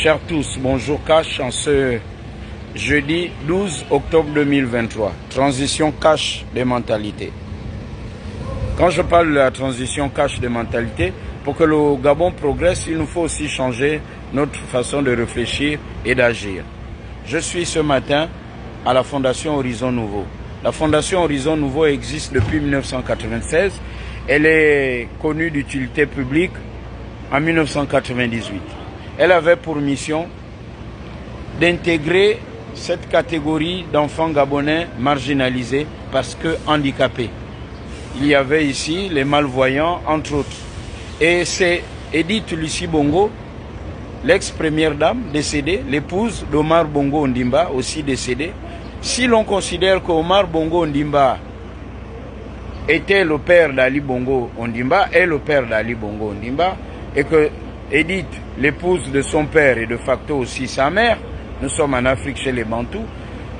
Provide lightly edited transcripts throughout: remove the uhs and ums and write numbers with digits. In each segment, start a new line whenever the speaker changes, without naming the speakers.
Chers tous, bonjour Cash en ce jeudi 12 octobre 2023. Transition Cash des mentalités. Quand je parle de la transition Cash des mentalités, pour que le Gabon progresse, il nous faut aussi changer notre façon de réfléchir et d'agir. Je suis ce matin à la Fondation Horizon Nouveau. La Fondation Horizon Nouveau existe depuis 1996. Elle est connue d'utilité publique en 1998. Elle avait pour mission d'intégrer cette catégorie d'enfants gabonais marginalisés parce que handicapés. Il y avait ici les malvoyants, entre autres. Et c'est Edith Lucie Bongo, l'ex-première dame décédée, l'épouse d'Omar Bongo Ondimba, aussi décédée. Si l'on considère qu'Omar Bongo Ondimba était le père d'Ali Bongo Ondimba et le père d'Ali Bongo Ondimba, et que Edith, l'épouse de son père et de facto aussi sa mère, nous sommes en Afrique chez les Bantous,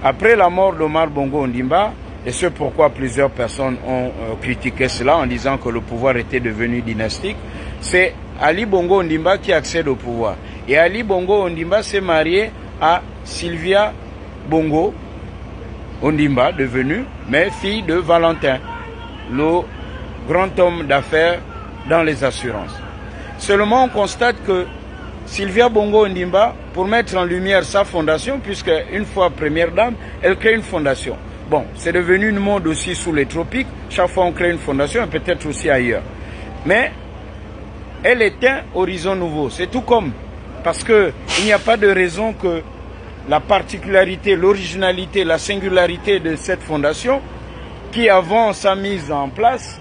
après la mort d'Omar Bongo Ondimba, et c'est pourquoi plusieurs personnes ont critiqué cela en disant que le pouvoir était devenu dynastique, c'est Ali Bongo Ondimba qui accède au pouvoir. Et Ali Bongo Ondimba s'est marié à Sylvia Bongo Ondimba, devenue, mais fille de Valentin, le grand homme d'affaires dans les assurances. Seulement, on constate que Sylvia Bongo Ondimba, pour mettre en lumière sa fondation, puisque une fois première dame, elle crée une fondation. Bon, c'est devenu une mode aussi sous les tropiques. Chaque fois, on crée une fondation, et peut-être aussi ailleurs. Mais elle est un horizon nouveau. C'est tout comme, parce qu'il n'y a pas de raison que la particularité, l'originalité, la singularité de cette fondation, qui avant sa mise en place,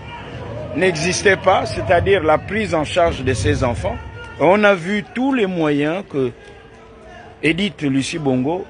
n'existait pas, c'est-à-dire la prise en charge de ces enfants. On a vu tous les moyens que Edith Lucie Bongo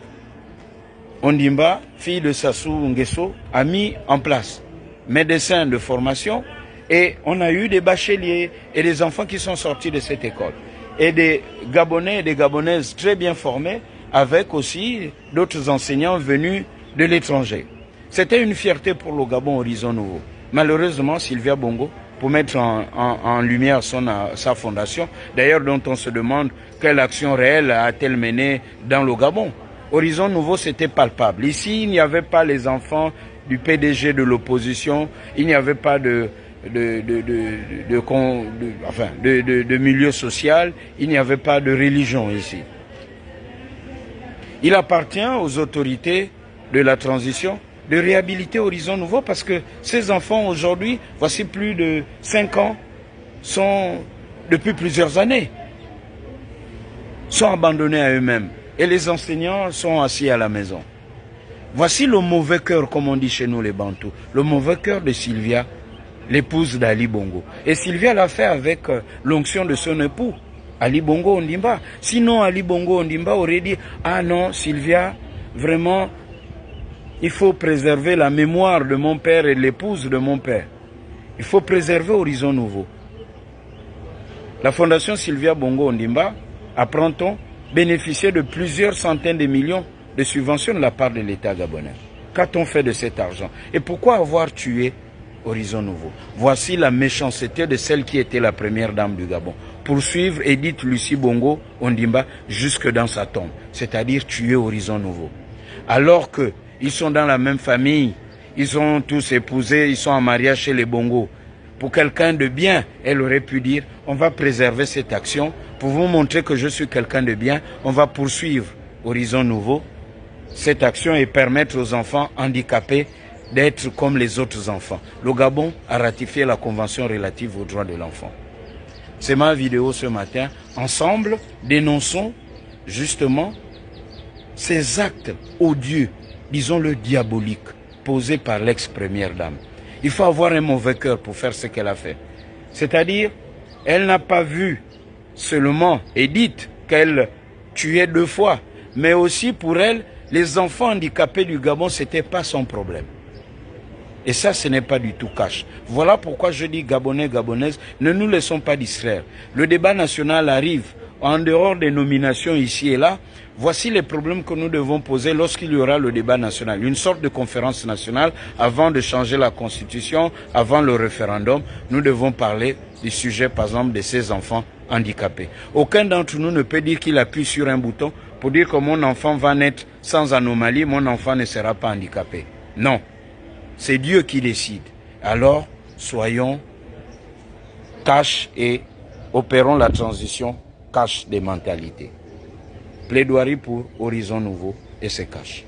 Ondimba, fille de Sassou Nguesso, a mis en place. Médecins de formation, et on a eu des bacheliers et des enfants qui sont sortis de cette école. Et des Gabonais et des Gabonaises très bien formés, avec aussi d'autres enseignants venus de l'étranger. C'était une fierté pour le Gabon Horizon Nouveau. Malheureusement, Sylvia Bongo, pour mettre en lumière sa fondation, d'ailleurs dont on se demande quelle action réelle a-t-elle menée dans le Gabon. Horizon Nouveau, c'était palpable. Ici, il n'y avait pas les enfants du PDG de l'opposition, il n'y avait pas de milieu social, il n'y avait pas de religion ici. Il appartient aux autorités de la transition de réhabiliter Horizon Nouveau parce que ces enfants aujourd'hui, voici plus de 5 ans, depuis plusieurs années, sont abandonnés à eux-mêmes et les enseignants sont assis à la maison. Voici le mauvais cœur, comme on dit chez nous les Bantous, le mauvais cœur de Sylvia, l'épouse d'Ali Bongo. Et Sylvia l'a fait avec l'onction de son époux, Ali Bongo Ondimba. Sinon, Ali Bongo Ondimba aurait dit « Ah non, Sylvia, vraiment, il faut préserver la mémoire de mon père et de l'épouse de mon père. Il faut préserver Horizon Nouveau. » La fondation Sylvia Bongo Ondimba, apprend-on, bénéficiait de plusieurs centaines de millions de subventions de la part de l'État gabonais. Qu'a-t-on fait de cet argent? Et pourquoi avoir tué Horizon Nouveau? Voici la méchanceté de celle qui était la première dame du Gabon. Poursuivre Edith Lucie Bongo Ondimba jusque dans sa tombe, c'est-à-dire tuer Horizon Nouveau. Alors qu'ils sont dans la même famille, ils ont tous épousé, ils sont en mariage chez les Bongo. Pour quelqu'un de bien, elle aurait pu dire, on va préserver cette action, pour vous montrer que je suis quelqu'un de bien, on va poursuivre Horizon Nouveau, cette action et permettre aux enfants handicapés d'être comme les autres enfants. Le Gabon a ratifié la Convention relative aux droits de l'enfant. C'est ma vidéo ce matin. Ensemble, dénonçons justement ces actes odieux, disons-le diaboliques, posés par l'ex-première dame. Il faut avoir un mauvais cœur pour faire ce qu'elle a fait. C'est-à-dire, elle n'a pas vu seulement Edith qu'elle tuait 2 fois, mais aussi pour elle, les enfants handicapés du Gabon, ce n'était pas son problème. Et ça, ce n'est pas du tout cash. Voilà pourquoi je dis Gabonais, Gabonaises, ne nous laissons pas distraire. Le débat national arrive en dehors des nominations ici et là, voici les problèmes que nous devons poser lorsqu'il y aura le débat national. Une sorte de conférence nationale avant de changer la constitution, avant le référendum. Nous devons parler du sujet, par exemple, de ces enfants handicapés. Aucun d'entre nous ne peut dire qu'il appuie sur un bouton pour dire que mon enfant va naître sans anomalie, mon enfant ne sera pas handicapé. Non, c'est Dieu qui décide. Alors, soyons cash et opérons la transition cash des mentalités. Plaidoirie pour Horizon Nouveau et c'est cash.